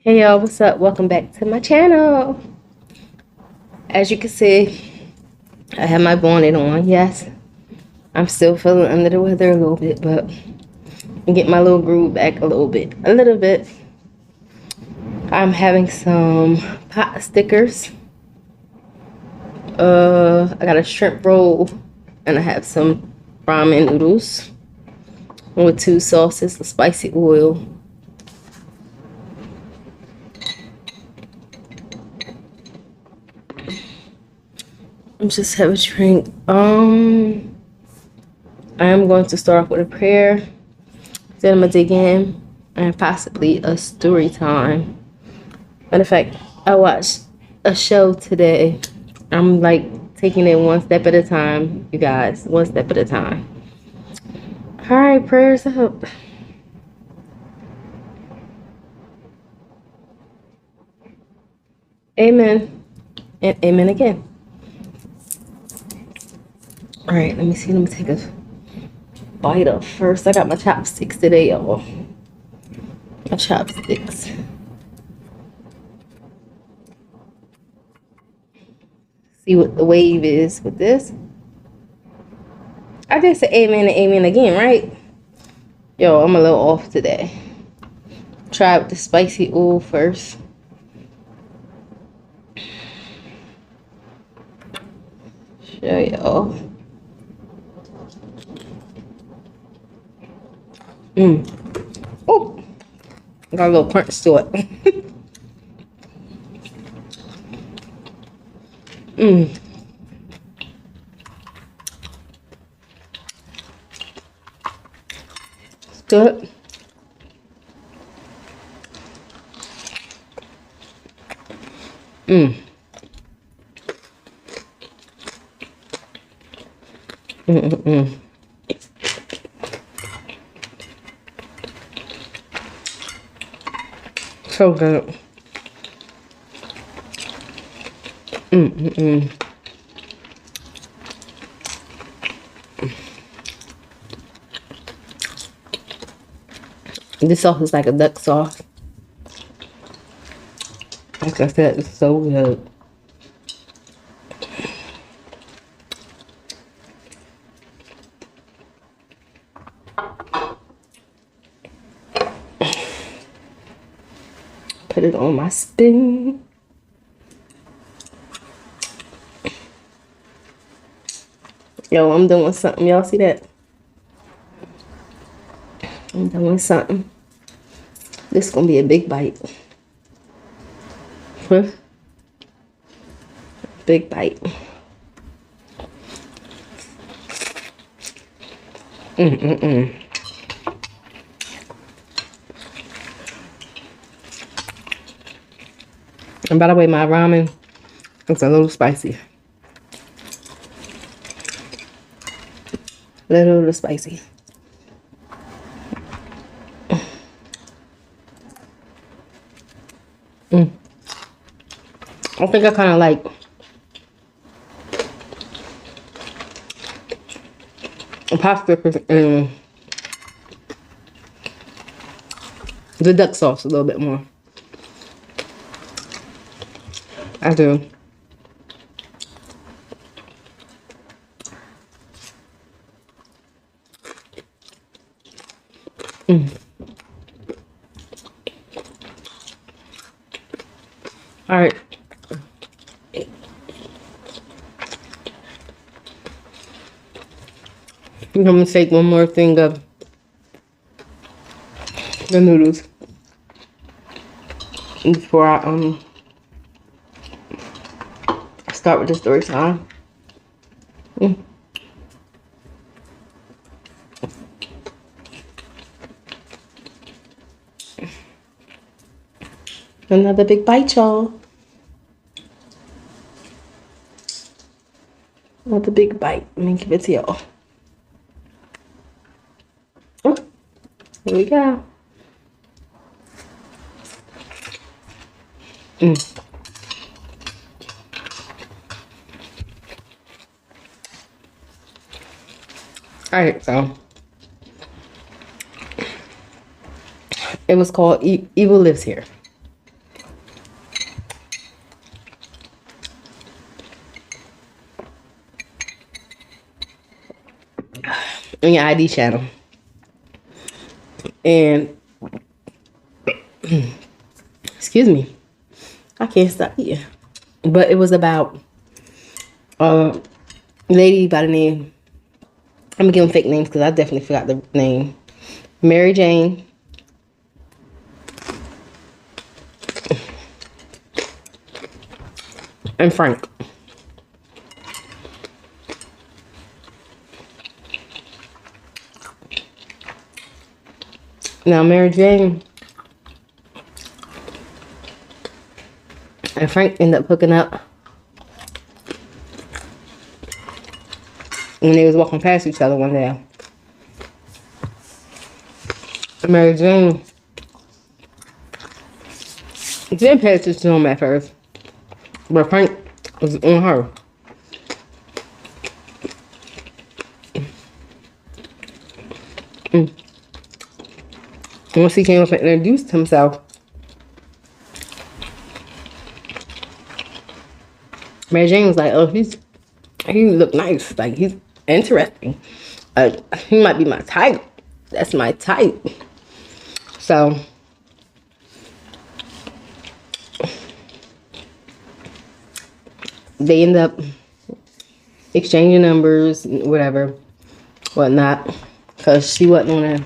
Hey y'all, what's up? Welcome back to my channel. As you can see, I have my bonnet on. Yes, I'm still feeling under the weather a little bit, but I get my little groove back a little bit. I'm having some pot stickers. I got a shrimp roll and I have some ramen noodles with two sauces, the spicy oil. I'm just have a drink. I am going to start off with a prayer. Then I'm gonna dig in and possibly a story time. Matter of fact, I watched a show today. I'm like taking it one step at a time, you guys. One step at a time. All right, prayers up. Amen. And amen again. All right, let me see. Let me take a bite up first. I got my chopsticks today, y'all. My chopsticks. See what the wave is with this. I just said amen and amen again, right? Yo, I'm a little off today. Try with the spicy oil first. Show y'all. Oh, got a little crunch to it. It's good. So good. This sauce is like a duck sauce. Like I said, it's so good. Put it on my spoon. Yo, I'm doing something. Y'all see that? I'm doing something. This is gonna be a big bite. Huh? Big bite. And by the way, my ramen is a little spicy. Little spicy. I think I kind of like pasta and the duck sauce a little bit more. I do. All right. I'm gonna take one more thing of the noodles before I start with the story time. Another big bite, y'all. Another big bite. Let me give it to y'all. Oh, here we go. All right, so it was called Evil Lives Here. on your ID channel. And excuse me, I can't stop eating. But it was about a lady by the name, I'm gonna give them fake names because I definitely forgot the name. Mary Jane, and Frank. Now Mary Jane and Frank ended up hooking up when they was walking past each other one day. Mary Jane didn't pay attention to him at first, but Frank was on her. Once he came up and introduced himself, Mary Jane was like, "Oh, he look nice. Like, he's interesting. He might be my type. That's my type." So they end up exchanging numbers, whatever, whatnot, because she wasn't on a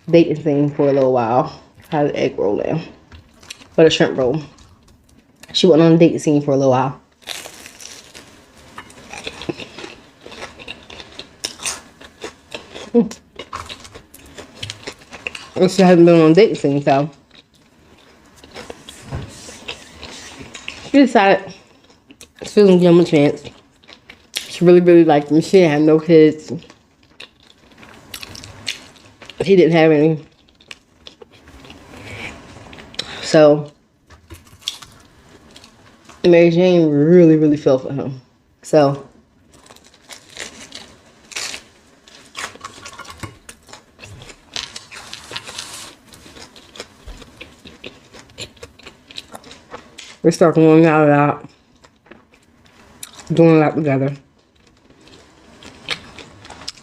dating thing for a little while. Had an egg roll there, but a shrimp roll. She wasn't on a dating scene for a little while. She hasn't been on a dating scene, so she decided she was gonna give him a chance. She really liked him. She didn't have no kids. He didn't have any. So Mary Jane really fell for him. So we start going out a lot, doing a lot together.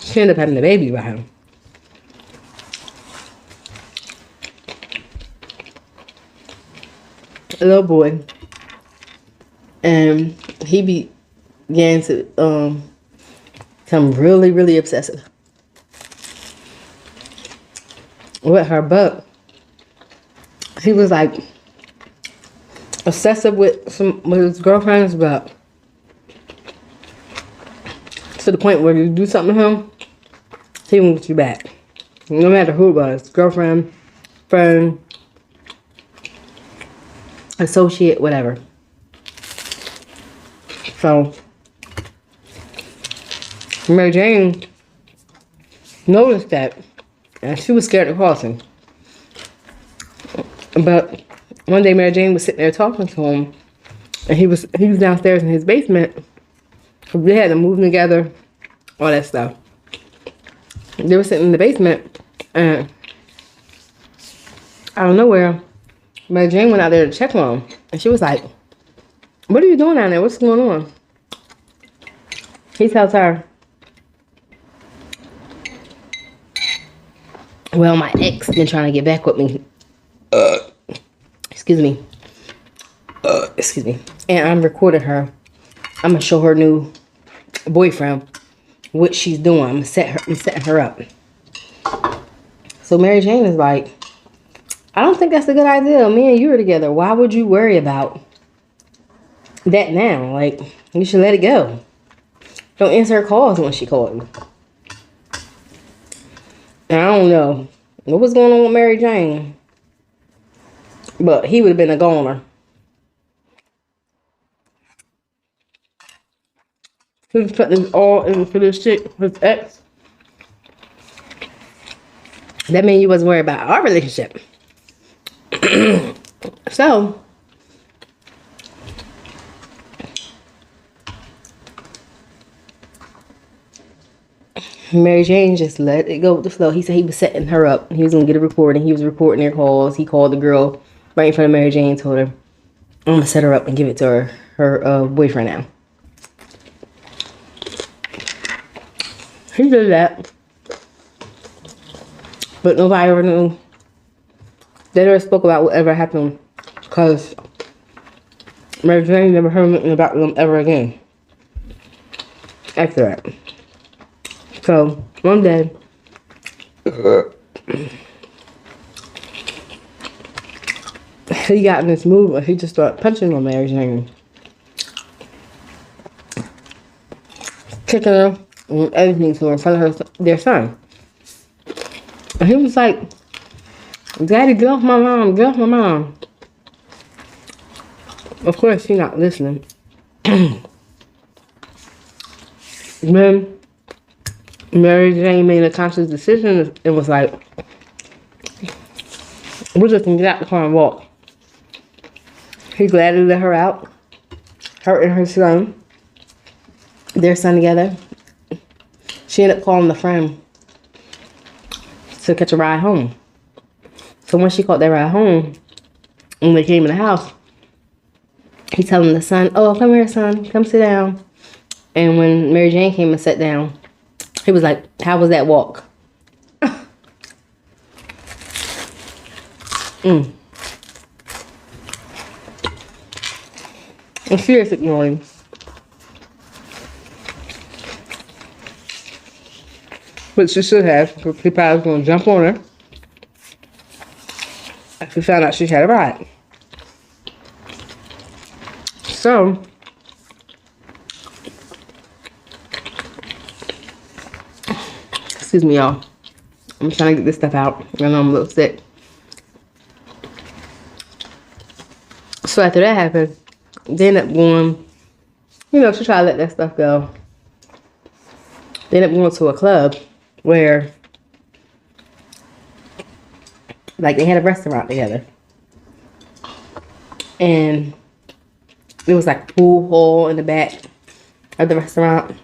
She ended up having a baby by him. A little boy. And he began to become really obsessive with her, but he was like obsessive with his girlfriends, but to the point where you do something to him, he wants you back. No matter who it was, girlfriend, friend, associate, whatever. So Mary Jane noticed that, and she was scared of crossing. But one day Mary Jane was sitting there talking to him, and he was downstairs in his basement. They had to move together, all that stuff. They were sitting in the basement, and out of nowhere, Mary Jane went out there to check on him, and she was like, "What are you doing down there? What's going on?" He tells her, "Well, my ex been trying to get back with me. Excuse me. Excuse me. And I'm recording her. I'm gonna show her new boyfriend what she's doing. I'm setting her up." So Mary Jane is like, "I don't think that's a good idea. Me and you are together. Why would you worry about that now? Like, you should let it go. Don't answer her calls when she calls you." And I don't know what was going on with Mary Jane, but he would have been a goner. He was putting this all into this chick, his ex. That means you wasn't worried about our relationship. So Mary Jane just let it go with the flow. He said he was setting her up. He was gonna get a recording. He was recording their calls. He called the girl right in front of Mary Jane, told her, "I'm gonna set her up and give it to her boyfriend now." He did that. But nobody ever knew. They never spoke about whatever happened because Mary Jane never heard anything about them ever again after that. So one day, he got in this mood where he just started punching on Mary Jane, kicking her and everything to her in front of their son. And he was like, "Daddy, get off my mom, get off my mom." Of course, she's not listening. Then Mary Jane made a conscious decision and was like, "We're just gonna get out the car and walk." He gladly let her out, her and her son, their son together. She ended up calling the friend to catch a ride home. So when she caught that ride home, when they came in the house, he telling the son, "Oh, come here, son, come sit down." And when Mary Jane came and sat down, he was like, "How was that walk?" And she is ignoring. But she should have. He probably was going to jump on her. She found out she had a ride. So, excuse me, y'all. I'm trying to get this stuff out. I know I'm a little sick. So after that happened, they ended up going, she tried to let that stuff go. They ended up going to a club where, like, they had a restaurant together. And it was like a pool hall in the back of the restaurant.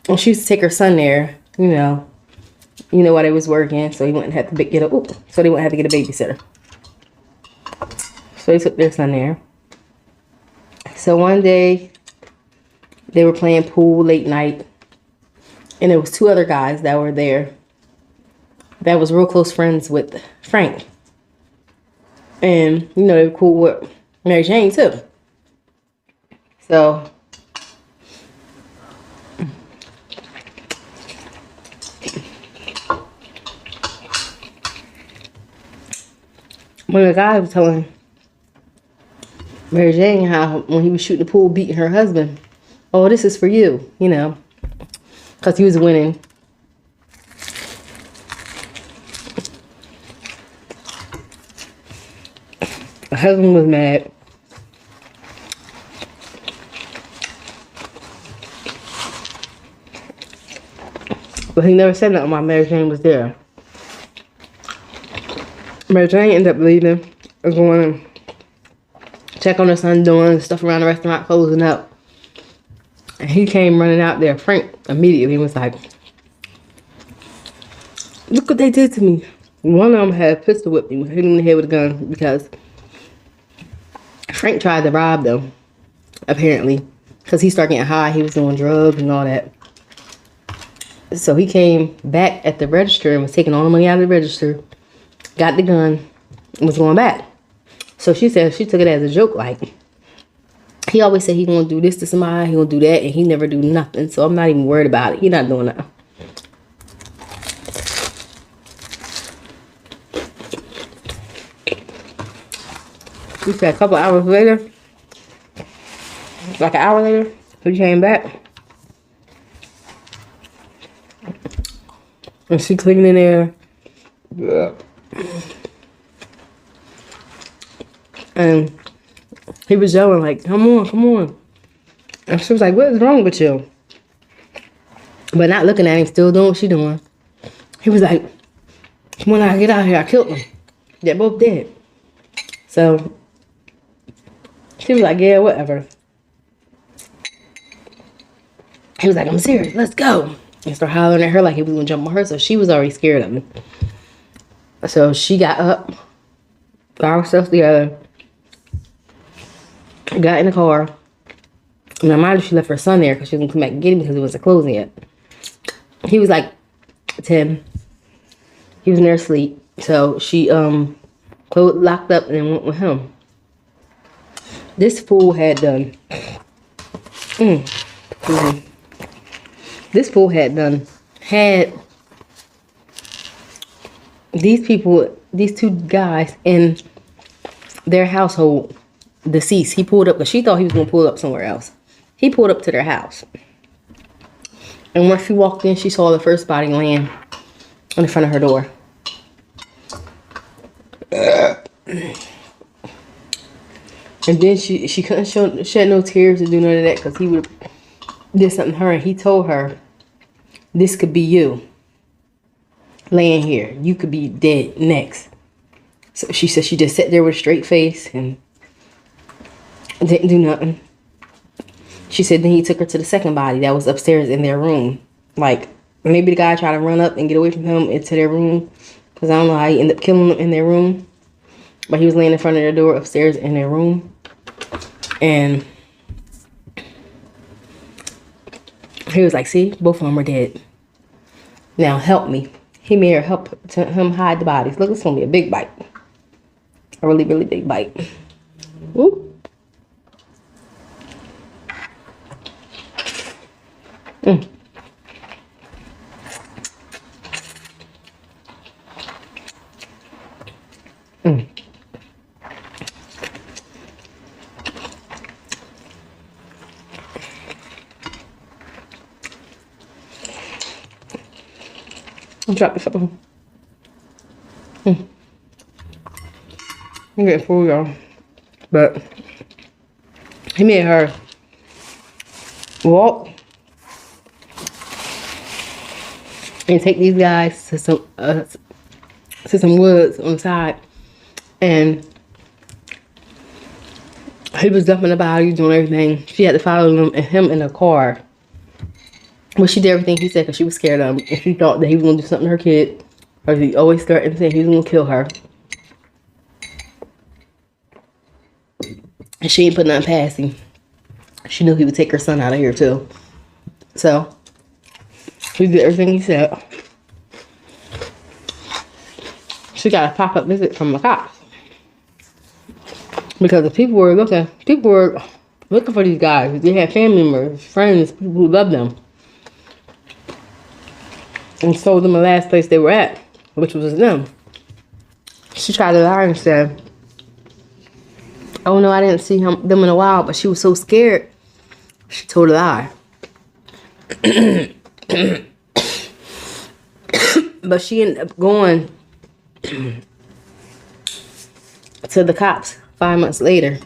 And she used to take her son there, while they was working, so he wouldn't have to get they wouldn't have to get a babysitter. So they took their son there. So one day they were playing pool late night, and there was two other guys that were there that was real close friends with Frank. And, they were cool with Mary Jane, too. So, one of the guys was telling Mary Jane how when he was shooting the pool, beating her husband, "Oh, this is for you," because he was winning. Her husband was mad. But he never said nothing while Mary Jane was there. Mary Jane ended up leaving and going to check on her son, doing stuff around the restaurant, closing up. And he came running out there. Frank immediately was like, "Look what they did to me." One of them had pistol whipped him, hit him in the head with a gun because Frank tried to rob them, apparently, because he started getting high. He was doing drugs and all that. So he came back at the register and was taking all the money out of the register, got the gun, and was going back. So she said she took it as a joke, like, he always said he gonna do this to somebody, he gonna do that, and he never do nothing. So I'm not even worried about it. He not doing nothing. He said a couple hours later, like an hour later, he came back. And she cleaned in there. Yeah. And he was yelling like, "Come on, come on." And she was like, "What is wrong with you?" But not looking at him, still doing what she doing. He was like, "When I get out here, I killed them. They're both dead." So she was like, "Yeah, whatever." He was like, "I'm serious, let's go." And started hollering at her like he was gonna jump on her, so she was already scared of him. So she got up, got herself together, got in the car. Now, mind you, she left her son there because she was gonna come back and get him because it wasn't closing yet. He was like, 10. He was in there asleep. So she locked up and then went with him. This fool had done. This fool had these people, these two guys in their household deceased. He pulled up because she thought he was going to pull up somewhere else. He pulled up to their house. And once she walked in, she saw the first body laying in front of her door. And then she couldn't shed no tears or do none of that because he would did something to her, and he told her, this could be you laying here. You could be dead next. So she said she just sat there with a straight face and didn't do nothing. She said then he took her to the second body that was upstairs in their room. Like, maybe the guy tried to run up and get away from him into their room, because I don't know how he ended up killing them in their room. But he was laying in front of their door upstairs in their room. And he was like, see, both of them are dead. Now help me. He made her help him hide the bodies. Look, it's going to be a big bite. A really, really big bite. Whoop. Drop this up. I'm getting full, y'all. But he made her walk and take these guys to some woods on the side, and he was dumping the bodies, doing everything. She had to follow him in a car. Well, she did everything he said because she was scared of him. And she thought that he was going to do something to her kid. Or he always threatened saying he was going to kill her. And she ain't put nothing past him. She knew he would take her son out of here too. So, she did everything he said. She got a pop-up visit from the cops. Because the people were looking for these guys. They had family members, friends, people who loved them. And told them the last place they were at, which was them. She tried to lie and said, oh no, I didn't see them in a while, but she was so scared, she told a lie. But she ended up going to the cops 5 months later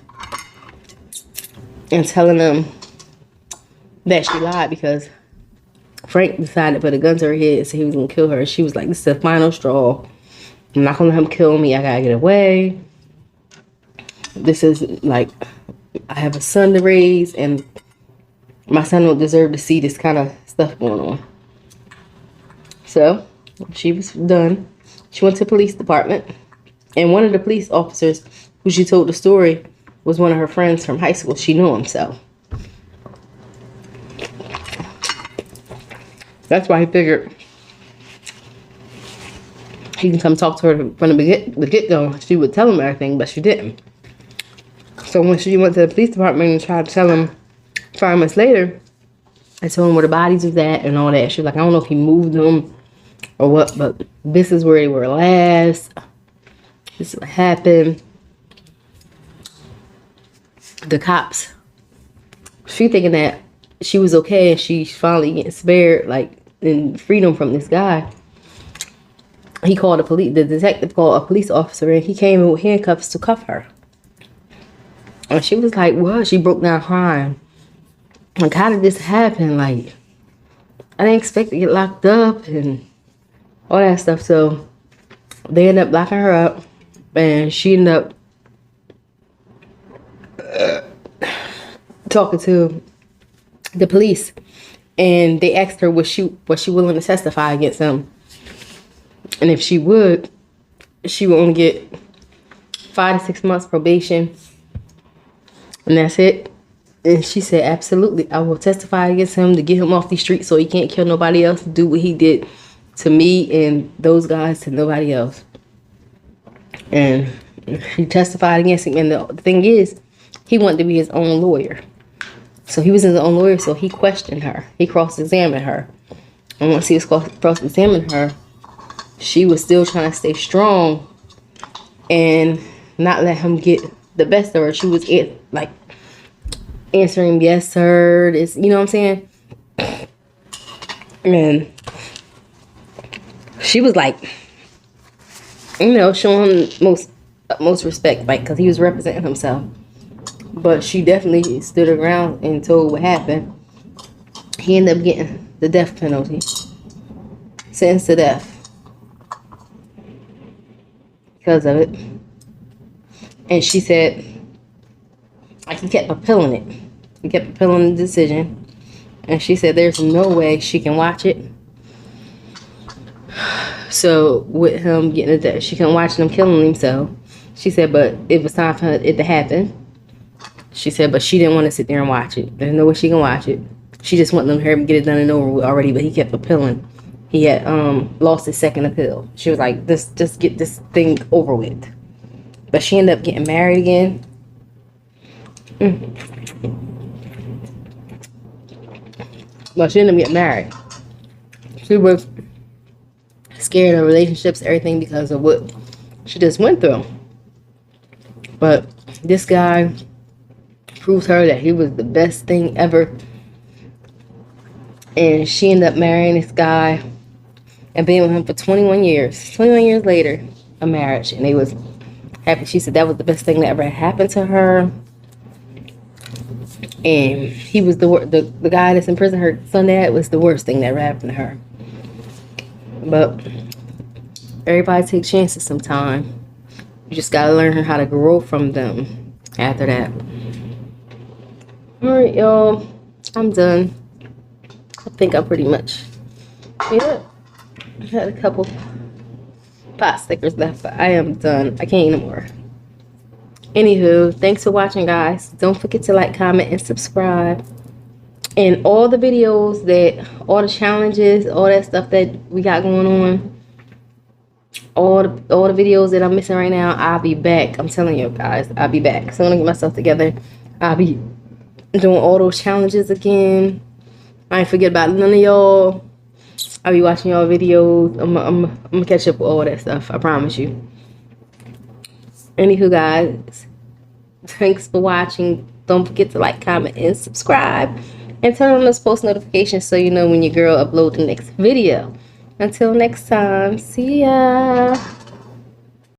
and telling them that she lied because Frank decided to put a gun to her head and said he was going to kill her. She was like, this is the final straw. I'm not going to let him kill me. I got to get away. This is like, I have a son to raise, and my son don't deserve to see this kind of stuff going on. So, she was done. She went to the police department. And one of the police officers who she told the story was one of her friends from high school. She knew him, so. That's why he figured he can come talk to her from the get-go. She would tell him everything, but she didn't. So when she went to the police department and tried to tell him 5 months later, I told him where the bodies was at and all that. She was like, I don't know if he moved them or what, but this is where they were last. This is what happened. The cops, she thinking that she was okay and she's finally getting spared, like, in freedom from this guy. He called the detective called a police officer, and he came in with handcuffs to cuff her. And she was like, what? She broke down crying. Like, how did this happen? Like, I didn't expect to get locked up and all that stuff. So they ended up locking her up, and she ended up talking to the police, and they asked her was she willing to testify against him, and if she would only get 5 to 6 months probation, and that's it. And she said, absolutely, I will testify against him to get him off the street so he can't kill nobody else, do what he did to me and those guys, to nobody else. And she testified against him. And the thing is, he wanted to be his own lawyer. So he was his own lawyer, so he questioned her. He cross-examined her. And once he was cross-examining her, she was still trying to stay strong and not let him get the best of her. She was like answering yes, sir. This, you know what I'm saying? And she was like, you know, showing him most respect, like, because he was representing himself. But she definitely stood around and told what happened. He ended up getting the death penalty, sentenced to death because of it. And she said, like, he kept appealing it. He kept appealing the decision. And she said there's no way she can watch it. So with him getting a death, she couldn't watch him killing himself. She said, but it was time for it to happen. She said, but she didn't want to sit there and watch it. There's no way she can watch it. She just wanted them to hurry and get it done and over with already, but he kept appealing. He had lost his second appeal. She was like, just get this thing over with. But she ended up getting married again. Well, she ended up getting married. She was scared of relationships, everything, because of what she just went through. But this guy proved her that he was the best thing ever. And she ended up marrying this guy and being with him for 21 years. 21 years later, a marriage. And they was happy. She said that was the best thing that ever happened to her. And he was the guy that's in prison, her son dad, was the worst thing that ever happened to her. But everybody takes chances sometime. You just gotta learn how to grow from them after that. Alright, y'all. I'm done. I think I pretty much made it. I had a couple pot stickers left, but I am done. I can't eat no more. Anywho, thanks for watching, guys. Don't forget to like, comment, and subscribe. And all the videos all the challenges, all that stuff that we got going on, all the videos that I'm missing right now, I'll be back. I'm telling you guys, I'll be back. So I'm gonna get myself together. I'll be doing all those challenges again. I ain't forget about none of y'all. I'll be watching y'all videos. I'm gonna catch up with all that stuff. I promise you. Anywho, guys, thanks for watching. Don't forget to like, comment, and subscribe. And turn on those post notifications so you know when your girl uploads the next video. Until next time, see ya.